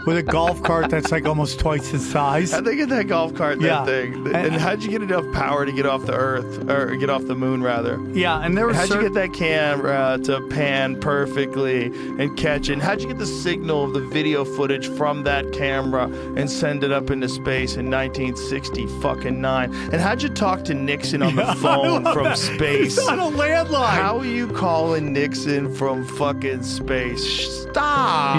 with a golf cart that's like almost twice its size. How'd they get that golf cart, that thing? And how'd you get enough power to get off the Earth, or get off the moon, rather? Yeah, and there was how'd you get that camera to pan perfectly and catch it? And how'd you get the signal of the video footage from that camera and send it up into space in 1969? And how'd you talk to Nixon on the phone from space? It's on a landline. How are you calling Nixon from fucking space? Stop.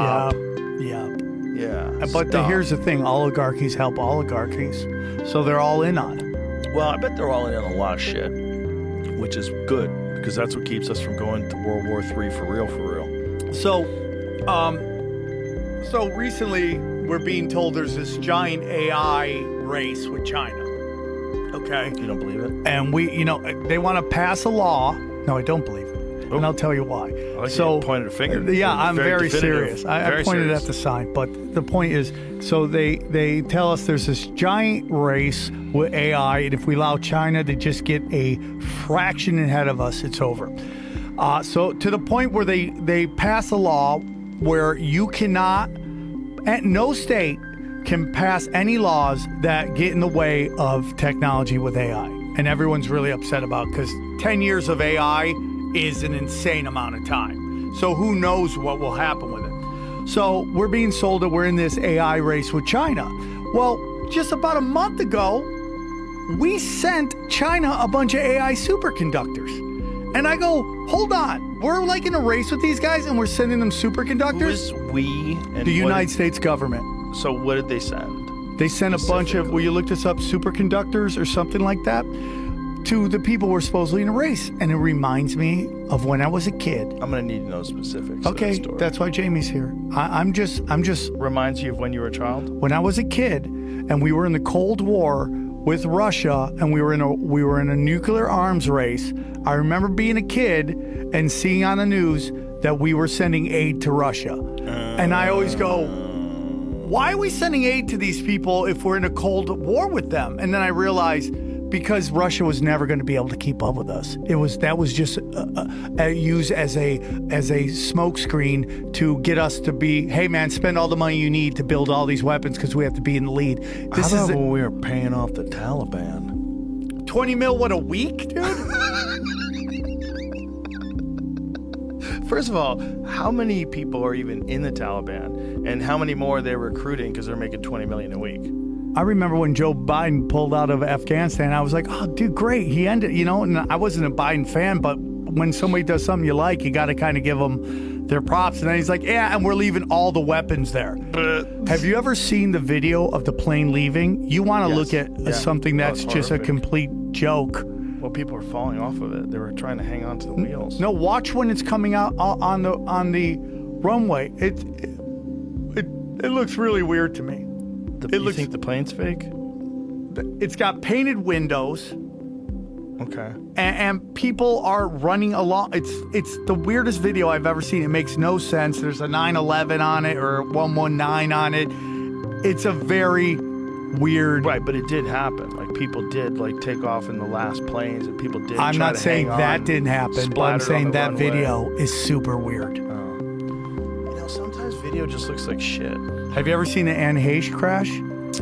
Yep. Yeah. But here's the thing: oligarchies help oligarchies, so they're all in on it. Well, I bet they're all in on a lot of shit, which is good because that's what keeps us from going to World War III for real. So recently we're being told there's this giant AI race with China. Okay. You don't believe it? And they want to pass a law. No, I don't believe it. Oh. And I'll tell you why. I like you pointed a finger. Yeah, I'm very serious. I pointed at the sign, but the point is, so they tell us there's this giant race with AI, and if we allow China to just get a fraction ahead of us, it's over. So to the point where they pass a law where you cannot, no state can pass any laws that get in the way of technology with AI. And everyone's really upset about it because 10 years of AI is an insane amount of time. So who knows what will happen with it. So we're being sold that we're in this AI race with China. Well, just about a month ago, we sent China a bunch of AI superconductors. And I go, hold on, we're like in a race with these guys and we're sending them superconductors? Who is we? And the United States government. So what did they send? They sent a bunch of, will you look this up, superconductors or something like that, to the people we're supposedly in a race. And it reminds me of when I was a kid. I'm going to need to know specifics. Okay, that's why Jamie's here. I'm just. Reminds you of when you were a child? When I was a kid and we were in the Cold War with Russia and we were in a nuclear arms race, I remember being a kid and seeing on the news that we were sending aid to Russia. And I always go, why are we sending aid to these people if we're in a Cold War with them? And then I realized, because Russia was never going to be able to keep up with us. That was just used as a smokescreen to get us to be, hey man, spend all the money you need to build all these weapons because we have to be in the lead. How about when we were paying off the Taliban? 20 mil, what, a week, dude? First of all, how many people are even in the Taliban, and how many more are they recruiting because they're making $20 million a week? I remember when Joe Biden pulled out of Afghanistan, I was like, oh, dude, great. He ended, and I wasn't a Biden fan, but when somebody does something you like, you got to kind of give them their props. And then he's like, yeah, and we're leaving all the weapons there. Have you ever seen the video of the plane leaving? You want to look at something that's just a complete joke. Well, people are falling off of it. They were trying to hang on to the wheels. No, watch when it's coming out on the runway. It looks really weird to me. You think the plane's fake? It's got painted windows. Okay. And people are running along. It's the weirdest video I've ever seen. It makes no sense. There's a 911 on it or 119 on it. It's a very weird. Right, but it did happen. Like people did take off in the last planes, and people did. I'm not saying that didn't happen, but I'm saying that runway. Video is super weird. Sometimes video just looks like shit. Have you ever seen the Anne Heche crash?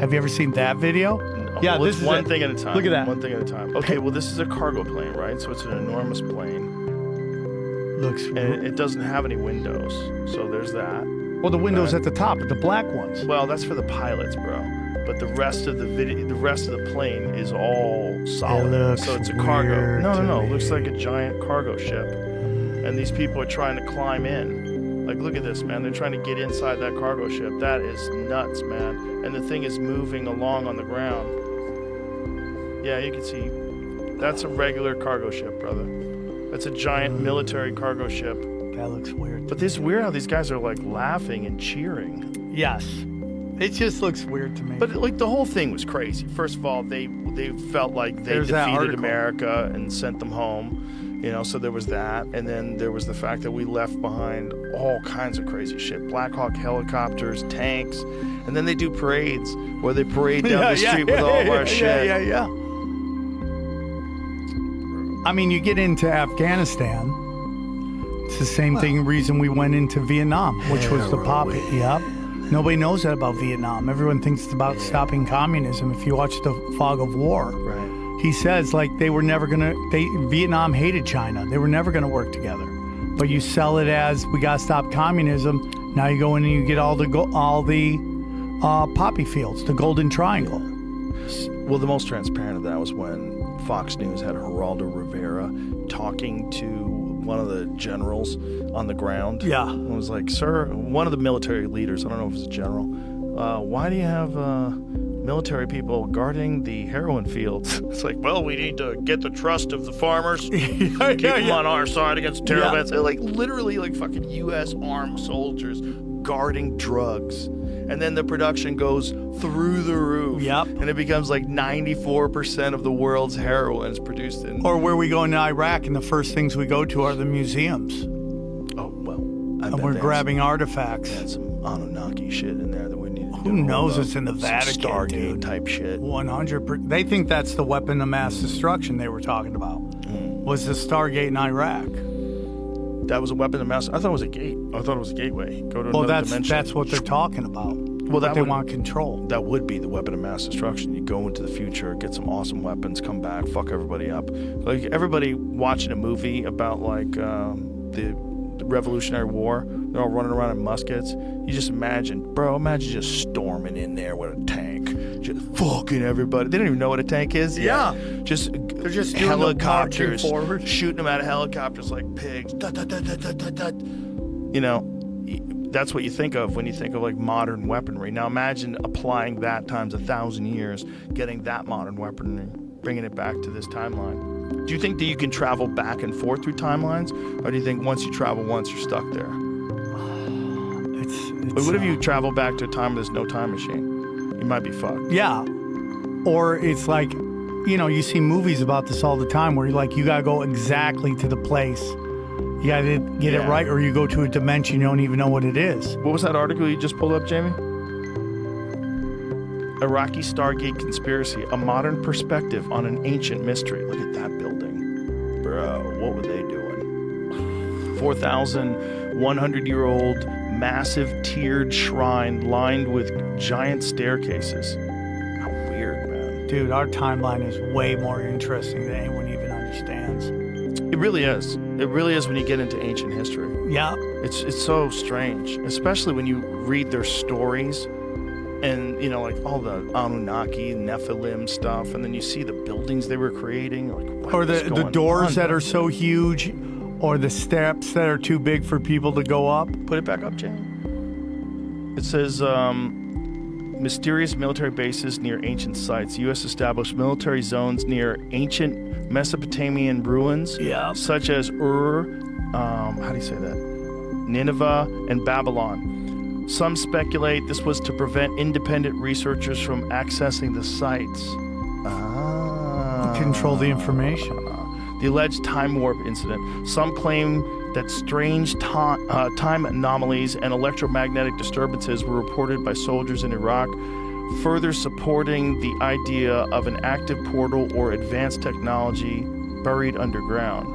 Have you ever seen that video? No. Yeah, well, this is is one thing at a time. Look at that. One thing at a time. Okay, well, this is a cargo plane, right? So it's an enormous plane. Looks. And it doesn't have any windows, so there's that. Well, the windows at the top, the black ones. Well, that's for the pilots, bro. But the rest of the plane is all solid. So it's a cargo. No. It looks like a giant cargo ship, and these people are trying to climb in. Like, look at this, man. They're trying to get inside that cargo ship. That is nuts, man. And the thing is moving along on the ground. Yeah, you can see. That's a regular cargo ship, brother. That's a giant military cargo ship. That looks weird. But this is weird how these guys are, laughing and cheering. Yes. It just looks weird to me. But, the whole thing was crazy. First of all, they felt like they defeated America and sent them home. So there was that, and then there was the fact that we left behind all kinds of crazy shit. Black Hawk helicopters, tanks, and then they do parades where they parade down the street with all of our shit. Yeah. I mean, you get into Afghanistan, It's the same reason we went into Vietnam, which was the poppy. Yep. Nobody knows that about Vietnam. Everyone thinks it's about stopping communism. If you watch The Fog of War, he says like they were never gonna. Vietnam hated China. They were never gonna work together. But you sell it as we gotta stop communism. Now you go in and you get all the poppy fields, the Golden Triangle. Well, the most transparent of that was when Fox News had Geraldo Rivera talking to one of the generals on the ground. Yeah. And was like, sir, one of the military leaders, I don't know if it's a general, why do you have military people guarding the heroin fields? It's like, well, we need to get the trust of the farmers, keep them on our side against terrorists. Like, literally, like fucking U.S. armed soldiers guarding drugs. And then the production goes through the roof. Yep. And it becomes like 94% of the world's heroin is produced in... Or where we go in Iraq and the first things we go to are the museums. Oh, well. And we're grabbing artifacts. That's some Anunnaki shit in there that we need to do. Who knows it's in the Vatican, Stargate dude. Type shit. 100%. They think that's the weapon of mass destruction they were talking about. Was the Stargate in Iraq. That was a weapon of mass... I thought it was a gate. I thought it was a gateway. Go to another dimension. That's what they're talking about. Well, they want control. That would be the weapon of mass destruction. You go into the future, get some awesome weapons, come back, fuck everybody up. Like everybody watching a movie about like the Revolutionary War, they're all running around in muskets. You just imagine just storming in there with a tank, just fucking everybody. They don't even know what a tank is. Yeah. They're just helicopters shooting them out of helicopters like pigs. You know. That's what you think of when you think of like modern weaponry. Now imagine applying that times 1,000 years, getting that modern weaponry, bringing it back to this timeline. Do you think that you can travel back and forth through timelines, or do you think once you travel once, you're stuck there? But what if you travel back to a time where there's no time machine? You might be fucked. Yeah. Or it's like, you see movies about this all the time where you're like, you gotta go exactly to the place. You gotta get it right, or you go to a dimension you don't even know what it is. What was that article you just pulled up, Jamie? Iraqi Stargate Conspiracy, a modern perspective on an ancient mystery. Look at that building. Bro, what were they doing? 4,100-year-old massive tiered shrine lined with giant staircases. How weird, man. Dude, our timeline is way more interesting than anyone even understands. It really is. It really is when you get into ancient history. Yeah. It's so strange, especially when you read their stories and, like all the Anunnaki, Nephilim stuff, and then you see the buildings they were creating. Like, or the doors that are so huge, or the steps that are too big for people to go up. Put it back up, Jay. It says, mysterious military bases near ancient sites. U.S. established military zones near ancient Mesopotamian ruins, such as how do you say that? Nineveh and Babylon. Some speculate this was to prevent independent researchers from accessing the sites. Control the information. The alleged time warp incident. Some claim that strange time anomalies and electromagnetic disturbances were reported by soldiers in Iraq, further supporting the idea of an active portal or advanced technology buried underground.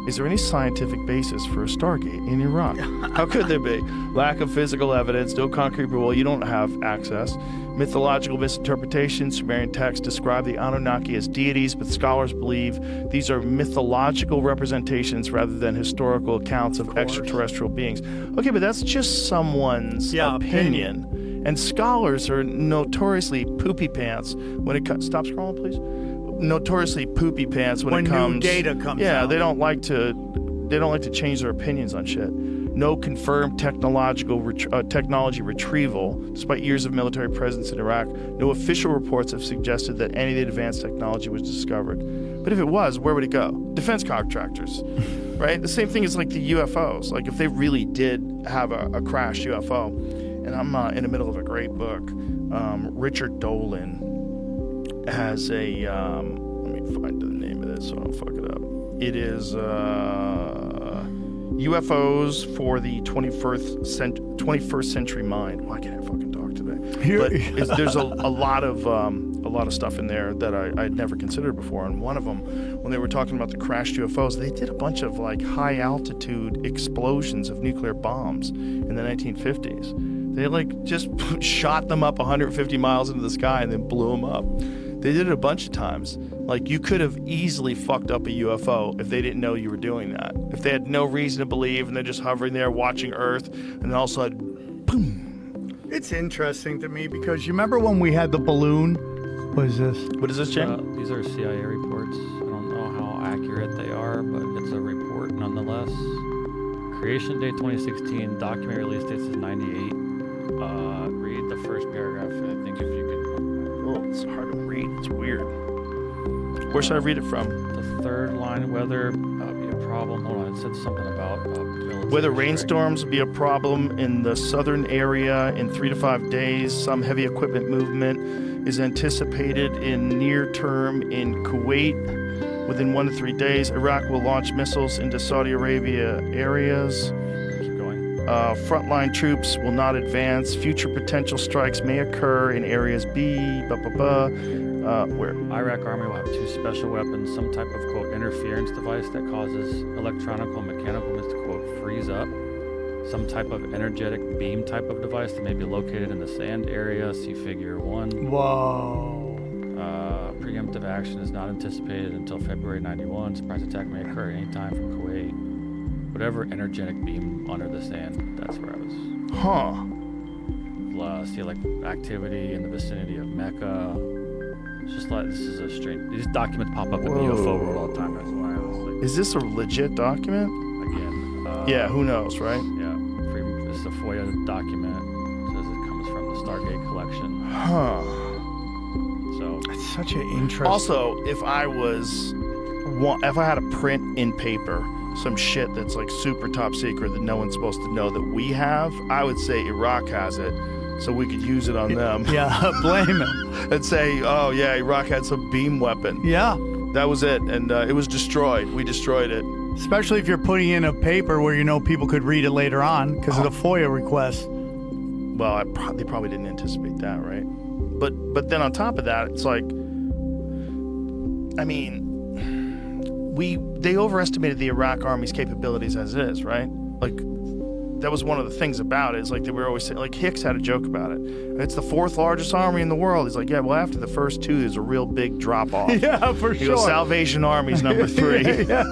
Is there any scientific basis for a Stargate in Iraq? How could there be? Lack of physical evidence, no concrete proof. Well, you don't have access. Mythological misinterpretations. Sumerian texts describe the Anunnaki as deities, but scholars believe these are mythological representations rather than historical accounts of extraterrestrial beings. Okay, but that's just someone's opinion. And scholars are notoriously poopy pants when it comes. Stop scrolling, please. Notoriously poopy pants when it comes. New data comes out. Yeah, they don't like to change their opinions on shit. No confirmed technology retrieval, despite years of military presence in Iraq. No official reports have suggested that any of the advanced technology was discovered. But if it was, where would it go? Defense contractors, right? The same thing is like the UFOs. Like if they really did have a crashed UFO, and I'm in the middle of a great book. Richard Dolan has a, let me find the name of this so I don't fuck it up. It is UFOs for the 21st century mind. Why can't I fucking talk today? There's a lot of a lot of stuff in there that I'd never considered before. And one of them, when they were talking about the crashed UFOs, they did a bunch of like high altitude explosions of nuclear bombs in the 1950s. They like just shot them up 150 miles into the sky and then blew them up. They did it a bunch of times. Like, you could have easily fucked up a UFO if they didn't know you were doing that. If they had no reason to believe and they're just hovering there watching Earth, and then all of a sudden, boom. It's interesting to me because you remember when we had the balloon? What is this? What is this, Jim? These are CIA reports. I don't know how accurate they are, but it's a report nonetheless. Creation date 2016, document release date is 98. Read the first paragraph. I think if you could. Oh, it's hard to read. It's weird. Where should I read it from? The third line, whether be a problem. Hold on, it said something about military Whether strike. rainstorms be a problem in the southern area in 3 to 5 days, some heavy equipment movement is anticipated in near term in Kuwait. Within 1 to 3 days, Iraq will launch missiles into Saudi Arabia areas. Keep going. Frontline troops will not advance. Future potential strikes may occur in areas B. Where? Iraq Army will have 2 special weapons, some type of, quote, interference device that causes electronic or mechanical movements to, quote, freeze up. Some type of energetic beam type of device that may be located in the sand area, see figure 1. Whoa. Preemptive action is not anticipated until February 91. Surprise attack may occur at any time from Kuwait. Whatever energetic beam under the sand, that's where I was. Huh. See, like, activity in the vicinity of Mecca. It's just like, this is a strange. These documents pop up in the UFO world all the time. That's why I was like, Is this a legit document? again. Yeah, who knows, right? Yeah. This is a FOIA document. It says it comes from the Stargate collection. Huh. So, It's such an interesting. Also, if I had to print in paper some shit that's like super top secret that no one's supposed to know that we have, I would say Iraq has it, so we could use it on them. Yeah, blame him. And say, oh yeah, Iraq had some beam weapon. Yeah. That was it, and it was destroyed. We destroyed it. Especially if you're putting in a paper where you know people could read it later on because of the FOIA request. Well, they probably didn't anticipate that, right? But then on top of that, it's like, I mean, they overestimated the Iraq army's capabilities as it is, right? Like, that was one of the things about it. Is like they were always saying, like Hicks had a joke about it. It's the 4th largest army in the world. He's like, yeah, well, after the first 2, there's a real big drop off. Yeah, for He sure. goes, Salvation Army's number 3. yeah.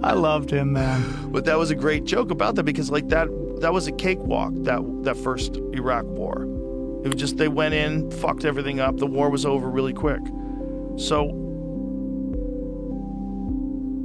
I loved him, man. But that was a great joke about that because like that was a cakewalk, that first Iraq war. It was just, they went in, fucked everything up. The war was over really quick. So,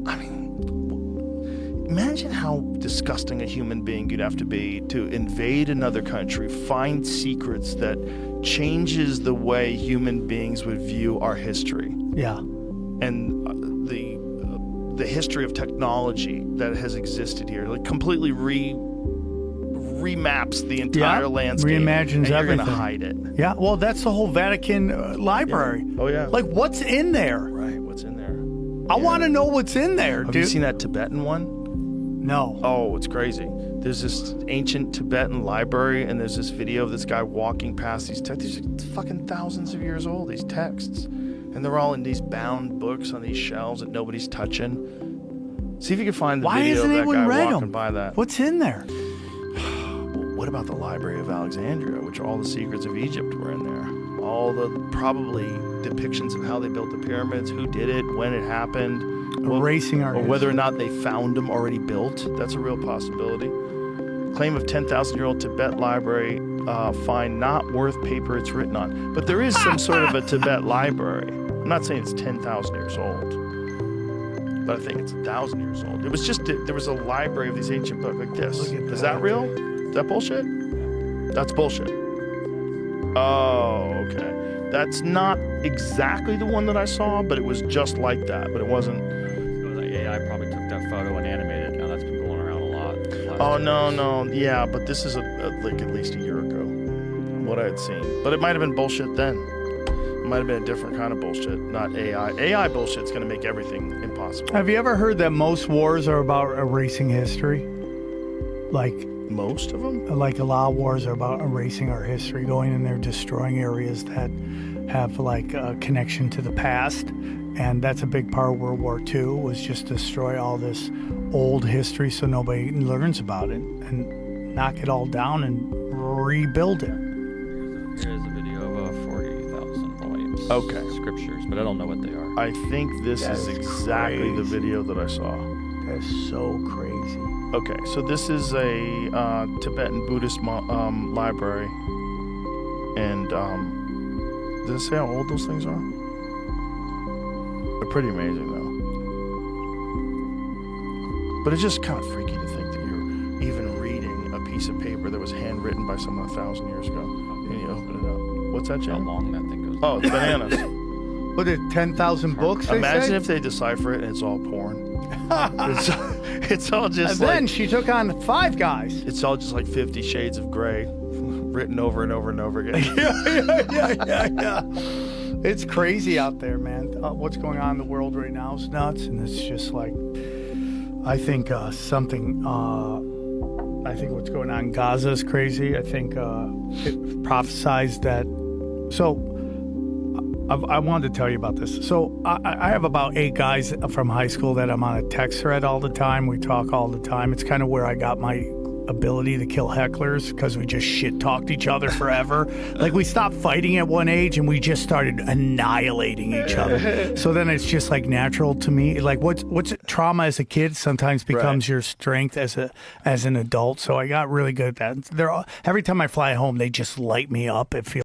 I mean, imagine how disgusting a human being you'd have to be to invade another country, find secrets that changes the way human beings would view our history. Yeah. And the history of technology that has existed here, like completely remaps the entire landscape. Reimagines and you're everything. gonna hide it. Yeah, well, that's the whole Vatican library. Oh yeah. Like, what's in there? Right, what's in there? I want to know what's in there, Have dude. you seen that Tibetan one? No. Oh, it's crazy. There's this ancient Tibetan library, and there's this video of this guy walking past these texts. These are fucking thousands of years old, these texts. And they're all in these bound books on these shelves that nobody's touching. See if you can find the Why video of hasn't that anyone guy read walking them? by that. What's in there? What about the Library of Alexandria, which all the secrets of Egypt were in there? All the probably depictions of how they built the pyramids, who did it, when it happened, Erasing our or whether or not they found them already built. That's a real possibility. Claim of 10,000-year-old Tibet library find not worth paper it's written on. But there is some sort of a Tibet library. I'm not saying it's 10,000 years old, but I think it's 1,000 years old. It was just there was a library of these ancient books like this. Is that real? Is that bullshit? That's bullshit. Oh, okay. That's not exactly the one that I saw, but it was just like that. But it wasn't. the AI probably took that photo and animated it. Now that's been going around a lot. Oh no, yeah, but this is like at least a year ago, what I had seen. But it might have been bullshit then. It might have been a different kind of bullshit, not AI. AI bullshit's gonna make everything impossible. Have you ever heard that most wars are about erasing history? Like, Most of them? Like a lot of wars are about erasing our history, going in there, destroying areas that have like a connection to the past. And that's a big part of World War II, was just destroy all this old history so nobody learns about it, and knock it all down and rebuild it. Here's a video of 40,000 volumes. Okay. Scriptures, but I don't know what they are. I think this is exactly the video that I saw. That's so crazy. Okay, so this is a Tibetan Buddhist library, and does it say how old those things are? They're pretty amazing, though. But it's just kind of freaky to think that you're even reading a piece of paper that was handwritten by someone 1,000 years ago, and you open it up. What's that, How Jim? long that thing goes. Oh, it's bananas. What is 10,000 books? They Imagine say? if they decipher it and it's all porn. It's all just And like... then she took on 5 guys. It's all just like 50 Shades of Grey, written over and over and over again. Yeah. It's crazy out there, man. What's going on in the world right now is nuts, and it's just like, I think I think what's going on in Gaza is crazy. I think it prophesized that. So I wanted to tell you about this. So I have about 8 guys from high school that I'm on a text thread all the time. We talk all the time. It's kind of where I got my ability to kill hecklers, because we just shit talked each other forever. Like, we stopped fighting at one age and we just started annihilating each other. So then it's just like natural to me. Like, what's trauma as a kid sometimes becomes your strength as an adult. So I got really good at that. Every time I fly home, they just light me up. It feels